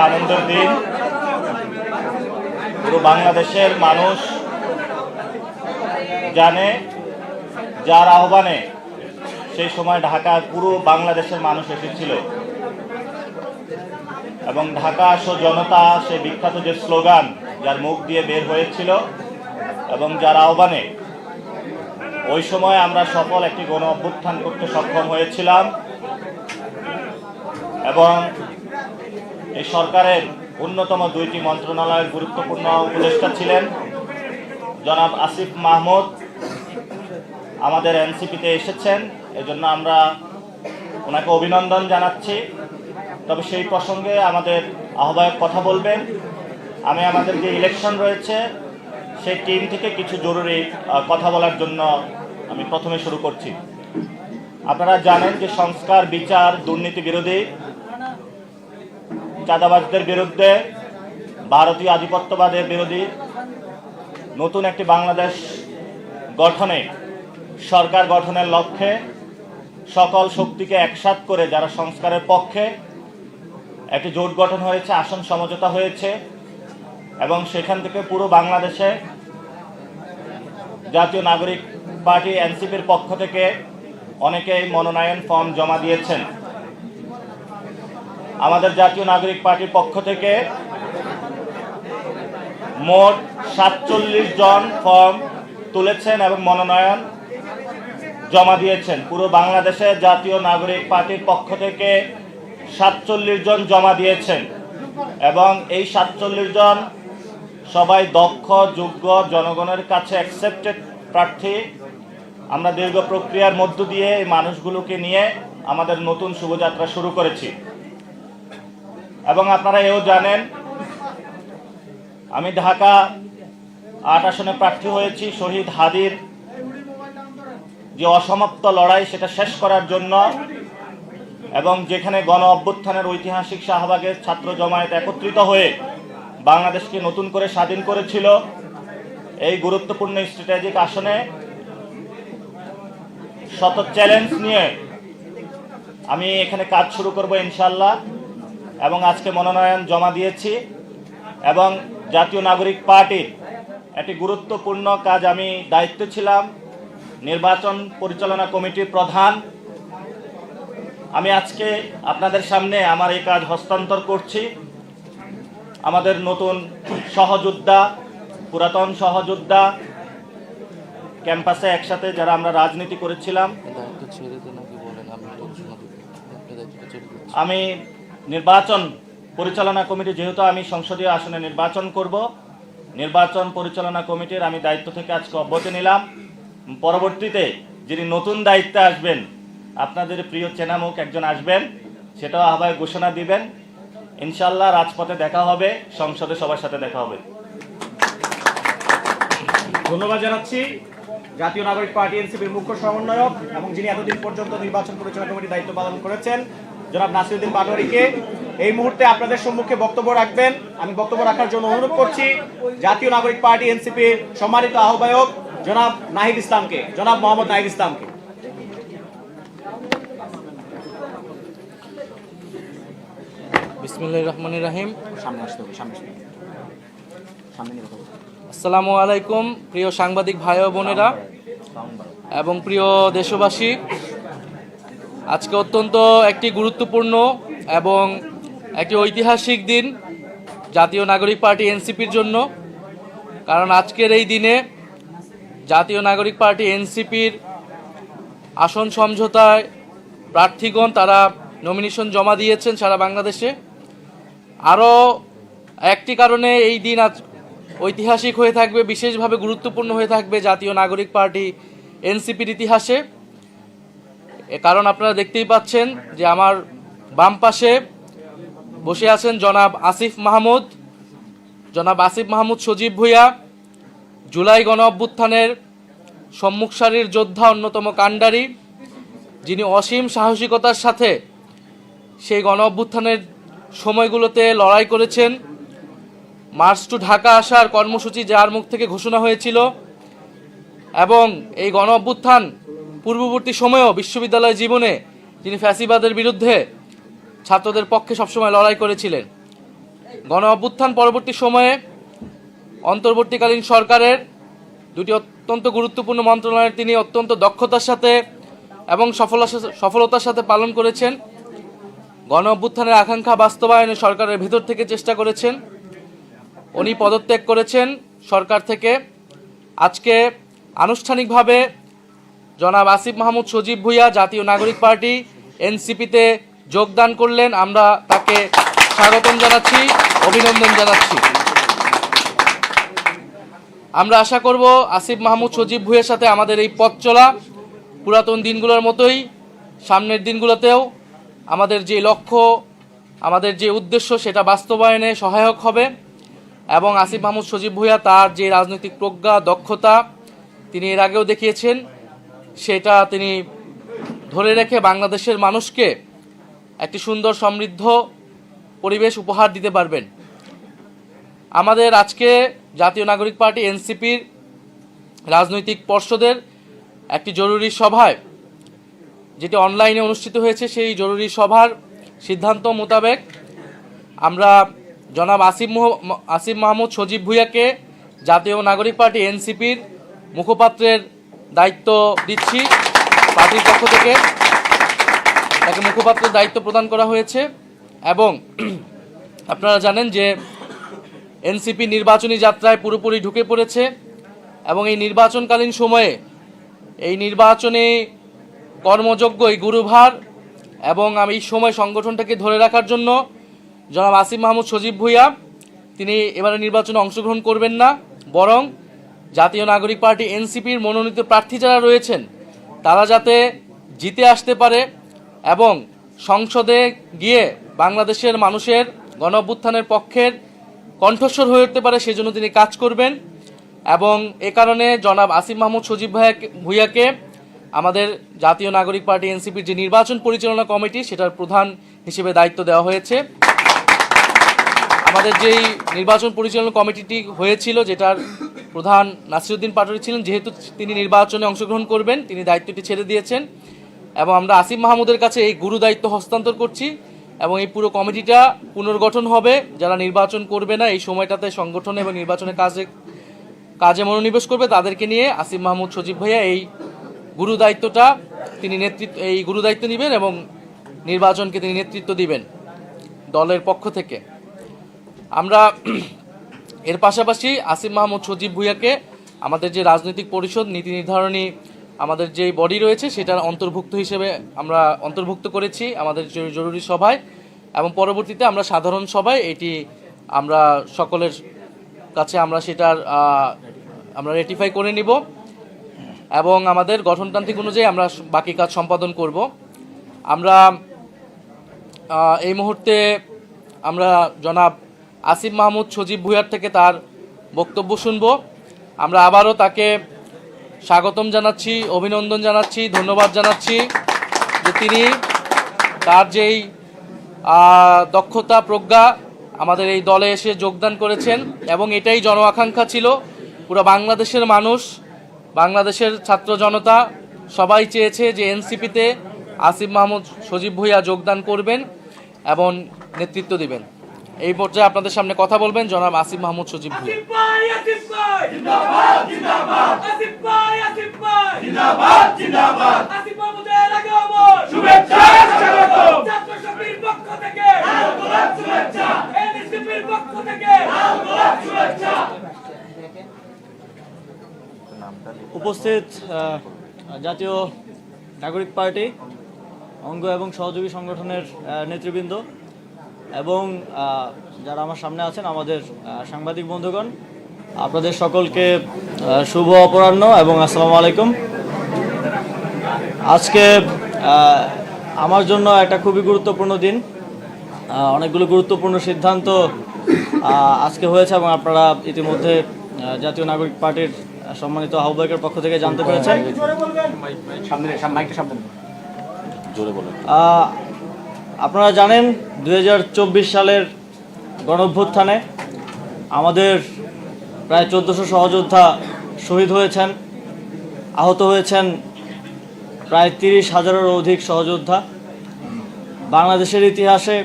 আনন্দের দিন। পুরো বাংলাদেশের মানুষ জানে, যার আহ্বানে সেই সময় ঢাকার পুরো বাংলাদেশের মানুষ এসেছিল এবং ঢাকা আসো জনতা, সে বিখ্যাত যে স্লোগান যার মুখ দিয়ে বের হয়েছিল এবং যার আহ্বানে ওই সময় আমরা সফল একটি গণ অভ্যুত্থান করতে সক্ষম হয়েছিলাম। এবং এই সরকারের অন্যতম দুইটি মন্ত্রণালয়ের গুরুত্বপূর্ণ উপদেষ্টা ছিলেন জনাব আসিফ মাহমুদ, আমাদের এনসিপিতে এসেছেন। এজন্য আমরা ওনাকে অভিনন্দন জানাচ্ছি। তবে সেই প্রসঙ্গে আমাদের আহ্বায়ক কথা বলবেন। আমি আমাদের যে ইলেকশন রয়েছে সেই টিম থেকে কিছু জরুরি কথা বলার জন্য আমি প্রথমে শুরু করছি। আপনারা জানেন যে সংস্কার, বিচার, দুর্নীতি বিরোধী, চাঁদাবাজদের বিরুদ্ধে, ভারতীয় আধিপত্যবাদের বিরোধী নতুন একটি বাংলাদেশ গঠনে, সরকার গঠনের লক্ষ্যে সকল শক্তিকে একসাথ করে যারা সংস্কারের পক্ষে একটি জোট গঠন হয়েছে, আসন সমঝোতা হয়েছে এবং সেখান থেকে পুরো বাংলাদেশে জাতীয় নাগরিক পার্টি এনসিপির পক্ষ থেকে অনেকেই মনোনয়ন ফর্ম জমা দিয়েছেন। আমাদের জাতীয় নাগরিক পার্টির পক্ষ থেকে মোট 47 জন ফর্ম তুলেছেন এবং মনোনয়ন জমা দিয়েছেন। পুরো বাংলাদেশে জাতীয় নাগরিক পার্টির পক্ষ থেকে 47 জন জমা দিয়েছেন এবং এই 47 জন সবাই দক্ষ, যোগ্য, জনগণের কাছে অ্যাকসেপ্টেড প্রার্থী। আমরা দীর্ঘ প্রক্রিয়ার মধ্য দিয়ে এই মানুষগুলোকে নিয়ে আমাদের নতুন শুভযাত্রা শুরু করেছি। এবং আপনারা এও জানেন, আমি ঢাকা 8 আসনে প্রার্থী হয়েছি। শহীদ হাদির যে অসমাপ্ত লড়াই সেটা শেষ করার জন্য এবং যেখানে গণ অভ্যুত্থানের ঐতিহাসিক শাহবাগের ছাত্র জমায়েত একত্রিত হয়ে বাংলাদেশকে নতুন করে স্বাধীন করেছিল, এই গুরুত্বপূর্ণ স্ট্র্যাটেজিক আসনে শত চ্যালেঞ্জ নিয়ে আমি এখানে কাজ শুরু করব ইনশাল্লাহ। এবং আজকে মনোনয়ন জমা দিয়েছি এবং জাতীয় নাগরিক পার্টির একটি গুরুত্বপূর্ণ কাজ, আমি দায়িত্বে ছিলাম নির্বাচন পরিচালনা কমিটির প্রধান। আমি আজকে আপনাদের সামনে আমার এই কাজ হস্তান্তর করছি। আমাদের নতুন সহযোদ্ধা, পুরাতন সহযোদ্ধা, ক্যাম্পাসে একসাথে যারা আমরা রাজনীতি করেছিলাম, আমি নির্বাচন পরিচালনা কমিটি, যেহেতু আমি সংসদীয় আসনে নির্বাচন করব, নির্বাচন পরিচালনা কমিটির আমি দায়িত্ব থেকে আজকে অব্যাহতি নিলাম। পরবর্তীতে যিনি নতুন দায়িত্বে আসবেন, আপনাদের প্রিয় চেনামুখ একজন আসবেন, সেটাও আহ্বায়ক ঘোষণা দিবেন। ইনশাল্লাহ রাজপথে দেখা হবে, সংসদে সবার সাথে দেখা হবে। ধন্যবাদ জানাচ্ছি জাতীয় নাগরিক পার্টি এনসিপির মুখ্য সমন্বয়ক এবং যিনি এতদিন পর্যন্ত নির্বাচন পরিচালনা কমিটির দায়িত্ব পালন করেছেন জনাব নাসিরউদ্দিন পাটোয়ারীকে। এই মুহূর্তে আপনাদের সম্মুখে বক্তব্য রাখবেন। আমি বক্তব্য রাখার জন্য অনুরোধ করছি জাতীয় নাগরিক পার্টি এনসিপির সম্মানিত আহ্বায়ক জনাব নাহিদ ইসলামকে, জনাব মোহাম্মদ নাহিদ ইসলামকে। বিসমিল্লাহির রহমানির রহিম। সামনে আসতে হবে, সামনে আসসালামু আলাইকুম প্রিয় সাংবাদিক ভাই ও বোনেরা এবং প্রিয় দেশবাসী। আজকে অত্যন্ত একটি গুরুত্বপূর্ণ এবং একটি ঐতিহাসিক দিন জাতীয় নাগরিক পার্টি এনসিপির জন্য। কারণ আজকের এই দিনে জাতীয় নাগরিক পার্টি এনসিপির আসন সমঝোতায় প্রার্থীগণ তারা নমিনেশন জমা দিয়েছেন সারা বাংলাদেশে। আরও একটি কারণে এই দিন আজ ঐতিহাসিক হয়ে থাকবে, বিশেষভাবে গুরুত্বপূর্ণ হয়ে থাকবে জাতীয় নাগরিক পার্টি এনসিপির ইতিহাসে। কারণ আপনারা দেখতেই পাচ্ছেন যে আমার বাম পাশে বসে আছেন জনাব আসিফ মাহমুদ। জনাব আসিফ মাহমুদ সজীব ভূঁইয়া জুলাই গণ অভ্যুত্থানের সম্মুখ সারির যোদ্ধা, অন্যতম কাণ্ডারি, যিনি অসীম সাহসিকতার সাথে সেই গণ অভ্যুত্থানের সময়গুলোতে লড়াই করেছেন। মার্চ টু ঢাকা আসার কর্মসূচি যার মুখ থেকে ঘোষণা হয়েছিল এবং এই গণ অভ্যুত্থান পূর্ববর্তী সময়েও বিশ্ববিদ্যালয় জীবনে তিনি ফ্যাসিবাদের বিরুদ্ধে ছাত্রদের পক্ষে সবসময় লড়াই করেছিলেন। গণ অভ্যুত্থান পরবর্তী সময়ে অন্তর্বর্তীকালীন সরকারের দুটি অত্যন্ত গুরুত্বপূর্ণ মন্ত্রণালয়ের তিনি অত্যন্ত দক্ষতার সাথে এবং সফলতার সাথে পালন করেছেন। গণ অভ্যুত্থানের আকাঙ্ক্ষা বাস্তবায়নে সরকারের ভেতর থেকে চেষ্টা করেছেন। উনি পদত্যাগ করেছেন সরকার থেকে। আজকে আনুষ্ঠানিকভাবে জনাব আসিফ মাহমুদ সজীব ভুঁইয়া জাতীয় নাগরিক পার্টি এনসিপিতে যোগদান করলেন। আমরা তাকে স্বাগতম জানাচ্ছি, অভিনন্দন জানাচ্ছি। আমরা আশা করব আসিফ মাহমুদ সজীব ভুঁইয়ার সাথে আমাদের এই পথ চলা পুরাতন দিনগুলোর মতোই সামনের দিনগুলোতেও আমাদের যে লক্ষ্য, আমাদের যে উদ্দেশ্য সেটা বাস্তবায়নে সহায়ক হবে এবং আসিফ মাহমুদ সজীব ভুঁইয়া তার যে রাজনৈতিক প্রজ্ঞা, দক্ষতা তিনি এর আগেও দেখিয়েছেন, সেটা তিনি ধরে রেখে বাংলাদেশের মানুষকে একটি সুন্দর সমৃদ্ধ পরিবেশ উপহার দিতে পারবেন। আমাদের আজকে জাতীয় নাগরিক পার্টি এনসিপির রাজনৈতিক পর্ষদের একটি জরুরি সভায়, যেটি অনলাইনে অনুষ্ঠিত হয়েছে, সেই জরুরি সভার সিদ্ধান্ত মোতাবেক আমরা জনাব আসিফ মাহমুদ সজীব ভুঁইয়াকে জাতীয় নাগরিক পার্টি এনসিপির মুখপাত্রের দায়িত্ব দিচ্ছি। পার্টির পক্ষ থেকে তাকে মুখপাত্রের দায়িত্ব প্রদান করা হয়েছে এবং আপনারা জানেন যে এনসিপি নির্বাচনী যাত্রায় পুরোপুরি ঢুকে পড়েছে এবং এই নির্বাচনকালীন সময়ে এই নির্বাচনী কর্মযোগ্য এই গুরুভার এবং আমি এই সময় সংগঠনটাকে ধরে রাখার জন্য জনাব আসিফ মাহমুদ সজীব ভুঁইয়া তিনি এবারে নির্বাচনে অংশগ্রহণ করবেন না, বরং জাতীয় নাগরিক পার্টি এনসিপির মনোনীত প্রার্থী যারা রয়েছেন তারা যাতে জিতে আসতে পারে এবং সংসদে গিয়ে বাংলাদেশের মানুষের গণ অভ্যুত্থানের পক্ষের কণ্ঠস্বর হয়ে উঠতে পারে, সেজন্য তিনি কাজ করবেন। এবং এ কারণে জনাব আসিফ মাহমুদ সজীব ভুঁইয়াকে আমাদের জাতীয় নাগরিক পার্টি এনসিপির যে নির্বাচন পরিচালনা কমিটি সেটার প্রধান হিসেবে দায়িত্ব দেওয়া হয়েছে। আমাদের যেই নির্বাচন পরিচালনা কমিটিটি হয়েছিল, যেটার প্রধান নাসিরউদ্দিন পাটোয়ারী ছিলেন, যেহেতু তিনি নির্বাচনে অংশগ্রহণ করবেন, তিনি দায়িত্বটি ছেড়ে দিয়েছেন এবং আমরা আসিফ মাহমুদের কাছে এই গুরু দায়িত্ব হস্তান্তর করছি এবং এই পুরো কমিটিটা পুনর্গঠন হবে। যারা নির্বাচন করবে না এই সময়টাতে সংগঠন এবং নির্বাচনের কাজে মনোনিবেশ করবে, তাদেরকে নিয়ে আসিফ মাহমুদ সজীব ভাইয়া এই গুরু দায়িত্বটা তিনি গুরু দায়িত্ব নেবেন এবং নির্বাচনকে তিনি নেতৃত্ব দিবেন দলের পক্ষ থেকে। আমরা এর পাশাপাশি আসিফ মাহমুদ সজীব ভুঁইয়াকে আমাদের যে রাজনৈতিক পরিষদ নীতি নির্ধারণী আমাদের যে বডি রয়েছে সেটার অন্তর্ভুক্ত হিসেবে আমরা অন্তর্ভুক্ত করেছি আমাদের জরুরি সভায় এবং পরবর্তীতে আমরা সাধারণ সভায় এটি আমরা সকলের কাছে আমরা সেটার আমরা রেটিফাই করে নিব এবং আমাদের গঠনতান্ত্রিক অনুযায়ী আমরা বাকি কাজ সম্পাদন করব। আমরা এই মুহূর্তে আমরা জনাব আসিফ মাহমুদ সজীব ভুঁইয়ার থেকে তার বক্তব্য শুনব। আমরা আবারও তাকে স্বাগতম জানাচ্ছি, অভিনন্দন জানাচ্ছি, ধন্যবাদ জানাচ্ছি যে তিনি তার যেই দক্ষতা, প্রজ্ঞা আমাদের এই দলে এসে যোগদান করেছেন এবং এটাই জন আকাঙ্ক্ষা ছিল। পুরো বাংলাদেশের মানুষ, বাংলাদেশের ছাত্র জনতা সবাই চেয়েছে যে এনসিপিতে আসিফ মাহমুদ সজীব ভুঁইয়া যোগদান করবেন এবং নেতৃত্ব দিবেন। এই পর্যায়ে আপনাদের সামনে কথা বলবেন জনাব আসিফ মাহমুদ সজীব ভুঁইয়া। উপস্থিত জাতীয় নাগরিক পার্টি অঙ্গ এবং সহযোগী সংগঠনের নেতৃবৃন্দ এবং যারা আমার সামনে আছেন আমাদের সাংবাদিক বন্ধুগণ, আপনাদের সকলকে শুভ অপরাহ্ন এবং আসসালামু আলাইকুম। আজকে আমার জন্য একটা খুবই গুরুত্বপূর্ণ দিন। অনেকগুলো গুরুত্বপূর্ণ সিদ্ধান্ত আজকে হয়েছে এবং আপনারা ইতিমধ্যে জাতীয় নাগরিক পার্টির সম্মানিত আহ্বায়কের পক্ষ থেকে জানতে পেরেছেন। আপনারা জানেন 2024 সালের গণঅভ্যুত্থানে আমাদের প্রায় 1400 সহযোদ্ধা শহীদ হয়েছেন, আহত হয়েছেন প্রায় 30,000-এরও অধিক সহযোদ্ধা। বাংলাদেশের ইতিহাসে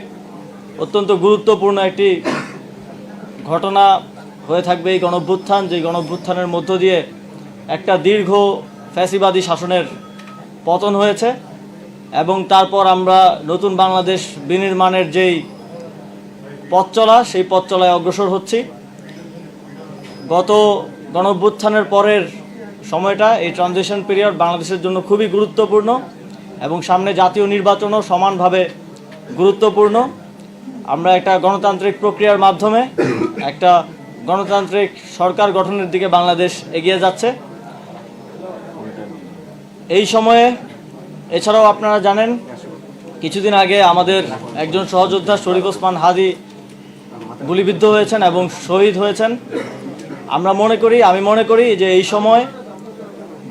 অত্যন্ত গুরুত্বপূর্ণ একটি ঘটনা হয়ে থাকবে এই গণঅভ্যুত্থান, যে গণঅভ্যুত্থানের মধ্য দিয়ে একটা দীর্ঘ ফ্যাসিবাদী শাসনের পতন হয়েছে এবং তারপর আমরা নতুন বাংলাদেশ বিনির্মাণের যেই পথ চলা, সেই পথ চলায় অগ্রসর হচ্ছি। গত গণঅভ্যুত্থানের পরের সময়টা, এই ট্রানজিশন পিরিয়ড বাংলাদেশের জন্য খুবই গুরুত্বপূর্ণ এবং সামনে জাতীয় নির্বাচনও সমানভাবে গুরুত্বপূর্ণ। আমরা একটা গণতান্ত্রিক প্রক্রিয়ার মাধ্যমে একটা গণতান্ত্রিক সরকার গঠনের দিকে বাংলাদেশ এগিয়ে যাচ্ছে। এই সময়ে এছাড়াও আপনারা জানেন কিছুদিন আগে আমাদের একজন সহযোদ্ধা শরীফ ওসমান হাদি গুলিবিদ্ধ হয়েছেন এবং শহীদ হয়েছেন। আমি মনে করি যে এই সময়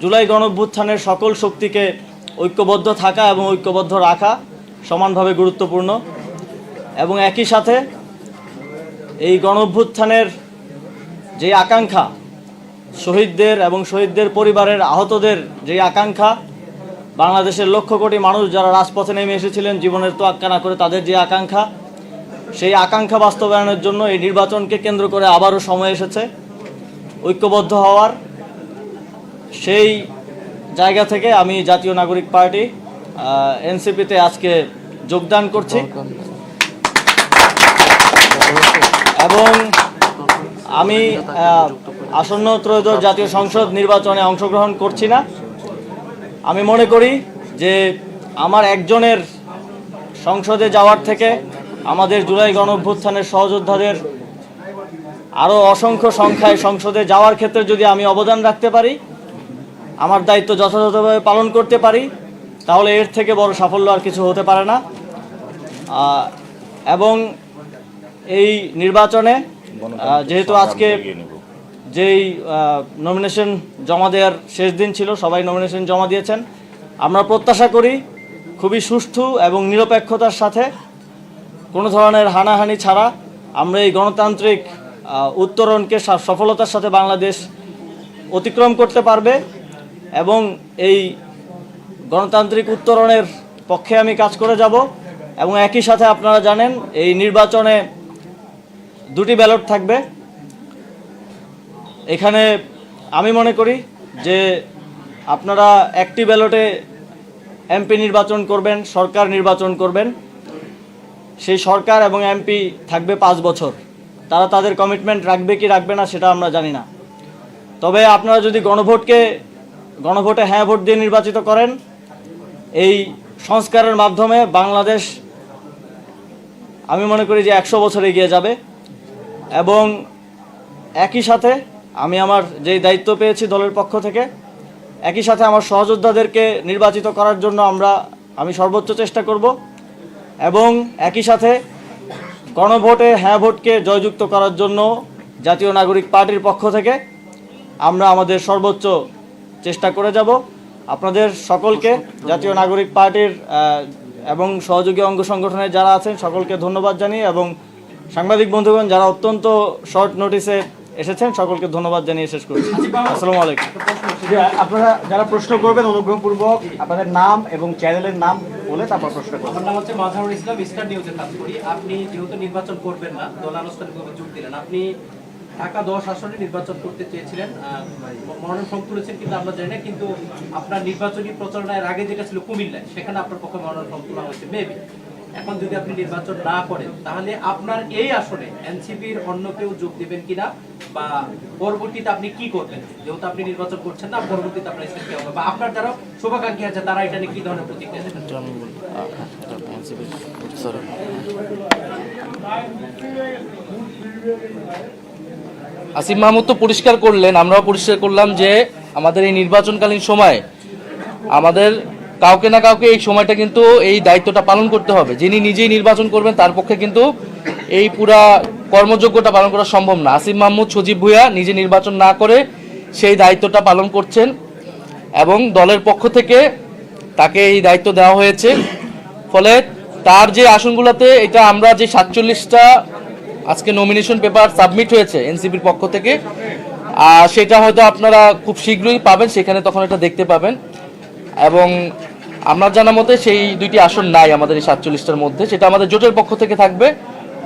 জুলাই গণঅভ্যুত্থানের সকল শক্তিকে ঐক্যবদ্ধ থাকা এবং ঐক্যবদ্ধ রাখা সমানভাবে গুরুত্বপূর্ণ এবং একই সাথে এই গণঅভ্যুত্থানের যে আকাঙ্ক্ষা, শহীদদের এবং শহীদদের পরিবারের আহতদের যে আকাঙ্ক্ষা, বাংলাদেশের লক্ষ কোটি মানুষ যারা রাজপথে নেমে এসেছিলেন জীবনের তোয়াক্কা না করে, তাদের যে আকাঙ্ক্ষা, সেই আকাঙ্ক্ষা বাস্তবায়নের জন্য এই নির্বাচনকে কেন্দ্র করে আবারও সময় এসেছে ঐক্যবদ্ধ হওয়ার। সেই জায়গা থেকে আমি জাতীয় নাগরিক পার্টি এনসিপিতে আজকে যোগদান করছি এবং আমি আসন্ন ত্রয়োদশ জাতীয় সংসদ নির্বাচনে অংশগ্রহণ করছি না। আমি মনে করি যে আমার একজনের সংসদে যাওয়ার থেকে আমাদের জুলাই গণঅভ্যুত্থানের সহযোদ্ধাদের আরও অসংখ্য সংখ্যায় সংসদে যাওয়ার ক্ষেত্রে যদি আমি অবদান রাখতে পারি, আমার দায়িত্ব যথাযথভাবে পালন করতে পারি, তাহলে এর থেকে বড় সাফল্য আর কিছু হতে পারে না। এবং এই নির্বাচনে যেহেতু আজকে যেই নমিনেশন জমা দেওয়ার শেষ দিন ছিল, সবাই নমিনেশন জমা দিয়েছেন, আমরা প্রত্যাশা করি খুবই সুষ্ঠু এবং নিরপেক্ষতার সাথে, কোনো ধরনের হানাহানি ছাড়া আমরা এই গণতান্ত্রিক উত্তরণকে সফলতার সাথে বাংলাদেশ অতিক্রম করতে পারবে এবং এই গণতান্ত্রিক উত্তরণের পক্ষে আমি কাজ করে যাব। এবং একই সাথে আপনারা জানেন এই নির্বাচনে দুটি ব্যালট থাকবে। এখানে আমি মনে করি যে আপনারা একটি ব্যালটে এমপি নির্বাচন করবেন, সরকার নির্বাচন করবেন। সেই সরকার এবং এমপি থাকবে 5 বছর। তারা তাদের কমিটমেন্ট রাখবে কি রাখবে না সেটা আমরা জানি না। তবে আপনারা যদি গণভোটে হ্যাঁ ভোট দিয়ে নির্বাচিত করেন, এই সংস্কারের মাধ্যমে বাংলাদেশ আমি মনে করি যে 100 বছর এগিয়ে যাবে। এবং একই সাথে আমি আমার যেই দায়িত্ব পেয়েছি দলের পক্ষ থেকে, একই সাথে আমার সহযোদ্ধাদেরকে নির্বাচিত করার জন্য আমি সর্বোচ্চ চেষ্টা করব এবং একই সাথে গণভোটে হ্যাঁ ভোটকে জয়যুক্ত করার জন্য জাতীয় নাগরিক পার্টির পক্ষ থেকে আমরা আমাদের সর্বোচ্চ চেষ্টা করে যাব। আপনাদের সকলকে জাতীয় নাগরিক পার্টির এবং সহযোগী অঙ্গ সংগঠনের যারা আছেন সকলকে ধন্যবাদ জানিয়ে এবং সাংবাদিক বন্ধুগণ যারা অত্যন্ত শর্ট নোটিসে এসেছেন সকলকে ধন্যবাদ জানিয়ে শেষ করছি। আসসালামু আলাইকুম। আপনারা যারা প্রশ্ন করবেন অনুগ্রহপূর্বক আপনাদের নাম এবং চ্যানেলের নাম বলে তারপর প্রশ্ন করবেন। আমার নাম হচ্ছে মাঝহারুল ইসলাম, স্টার নিউজে কাজ করি। আপনি যেহেতু নির্বাচন করবেন না, দল আনুষ্ঠানিকভাবে যোগ দিলেন। আপনি ঢাকা 10 আসনে নির্বাচন করতে চেয়েছিলেন, মনোনয়ন ফর্ম তুলেছেন, কিন্তু আমরা জানি না। কিন্তু আপনার নির্বাচনী প্রচারণার আগে যেটা ছিল কুমিল্লায়, সেখানে আপনার পক্ষে মনোনয়ন ফর্ম তোলা হয়েছে মেবি। এখন যদি আপনি নির্বাচন না করেন, তাহলে আপনার এই আসনে এনসিপির অন্য কেউ যোগ দেবেন কিনা, বা পরবর্তীতে আপনি কি করবেন? যেহেতু আপনি নির্বাচন করছেন না, পরবর্তীতে আপনার স্টেপ কি হবে, বা আপনার যারা শুভাকাঙ্ক্ষী আছে তারা এটা নিয়ে কি ধরনের প্রতিক্রিয়া দেবেন? আসিফ মাহমুদ তো পরিষ্কার করলেন, আমরাও পরিষ্কার করলাম যে আমাদের এই নির্বাচনকালীন সময় আমাদের কাউকে না কাউকে এই সময়টা কিন্তু এই দায়িত্বটা পালন করতে হবে। যিনি নিজেই নির্বাচন করবেন তার পক্ষে কিন্তু এই পুরা কর্মযোগ্যটা পালন করা সম্ভব না। আসিফ মাহমুদ সজীব ভুঁইয়া নিজে নির্বাচন না করে সেই দায়িত্বটা পালন করছেন এবং দলের পক্ষ থেকে তাকে এই দায়িত্ব দেওয়া হয়েছে। ফলে তার যে আসনগুলোতে এটা আমরা যে 47টা আজকে নমিনেশন পেপার সাবমিট হয়েছে এনসিপির পক্ষ থেকে, সেটা হয়তো আপনারা খুব শীঘ্রই পাবেন, সেখানে তখন এটা দেখতে পাবেন। এবং আমার জানা মতে সেই 2টি আসন নাই আমাদের এই 47টার মধ্যে, সেটা আমাদের জোটের পক্ষ থেকে থাকবে।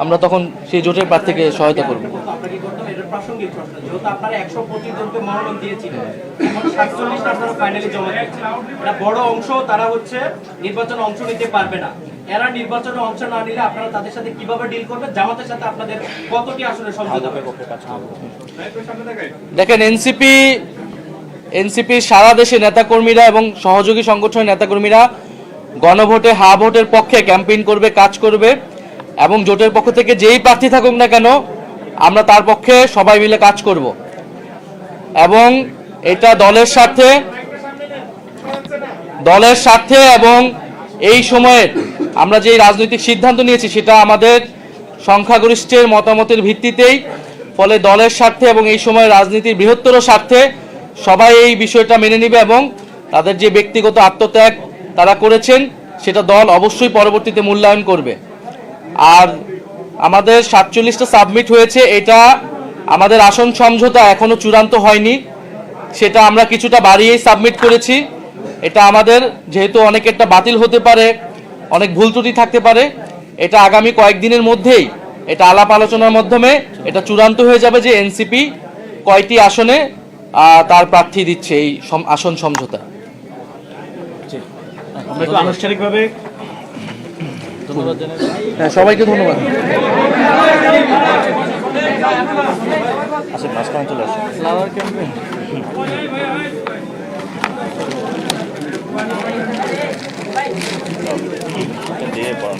আমরা তখন সেই জোটের প্রার্থীকে সহায়তা করব। আপনাকে করতে হবে, এটা প্রাসঙ্গিক প্রশ্ন। যেহেতু আপনারা 125 জনকে মনোনয়ন দিয়েছিলেন, এখন 47টা আপনারা ফাইনালি জমা দিয়েছেন। এটা বড় অংশ তারা হচ্ছে নির্বাচনে অংশ নিতে পারবে না। এরা নির্বাচনে অংশ না নিলে আপনারা তাদের সাথে কিভাবে ডিল করবেন? জামাতের সাথে আপনাদের কতটি আসলে সমঝোতা হবে? দেখেন, এনসিপি সারা দেশে নেতাকর্মীরা এবং সহযোগী সংগঠনের নেতাকর্মীরা গণভোটে হা ভোটের পক্ষে ক্যাম্পেইন করবে, কাজ করবে, এবং জোটের পক্ষ থেকে যেই প্রার্থী থাকুক না কেন আমরা তার পক্ষে সবাই মিলে কাজ করব, এবং এটা দলের স্বার্থে এবং এই সময়ের আমরা যে রাজনৈতিক সিদ্ধান্ত নিয়েছি সেটা আমাদের সংখ্যাগরিষ্ঠের মতামতের ভিত্তিতেই, ফলে দলের স্বার্থে এবং এই সময় রাজনীতির বৃহত্তর স্বার্থে সবাই এই বিষয়টা মেনে নেবে, এবং তাদের যে ব্যক্তিগত আত্মত্যাগ তারা করেছেন সেটা দল অবশ্যই পরবর্তীতে মূল্যায়ন করবে। আর আমাদের 47টা সাবমিট হয়েছে, এটা আমাদের আসন সমঝোতা এখনো চূড়ান্ত হয়নি, সেটা আমরা কিছুটা বাড়িয়েই সাবমিট করেছি। এটা আমাদের যেহেতু অনেকেরটা বাতিল হতে পারে, অনেক ভুল ত্রুটি থাকতে পারে, এটা আগামী কয়েকদিনের মধ্যেই এটা আলাপ আলোচনার মাধ্যমে এটা চূড়ান্ত হয়ে যাবে যে এনসিপি কয়টি আসনে তার প্রার্থী দিচ্ছে এই আসন সমঝোতা। আমরা একটু আনুষ্ঠানিকভাবে ধন্যবাদ জানাই। হ্যাঁ, সবাইকে ধন্যবাদ। আসিফ মাঝখানে চলে আসুন। ফ্লাওয়ার ক্যাম্পেইন দিয়ে পড়ান।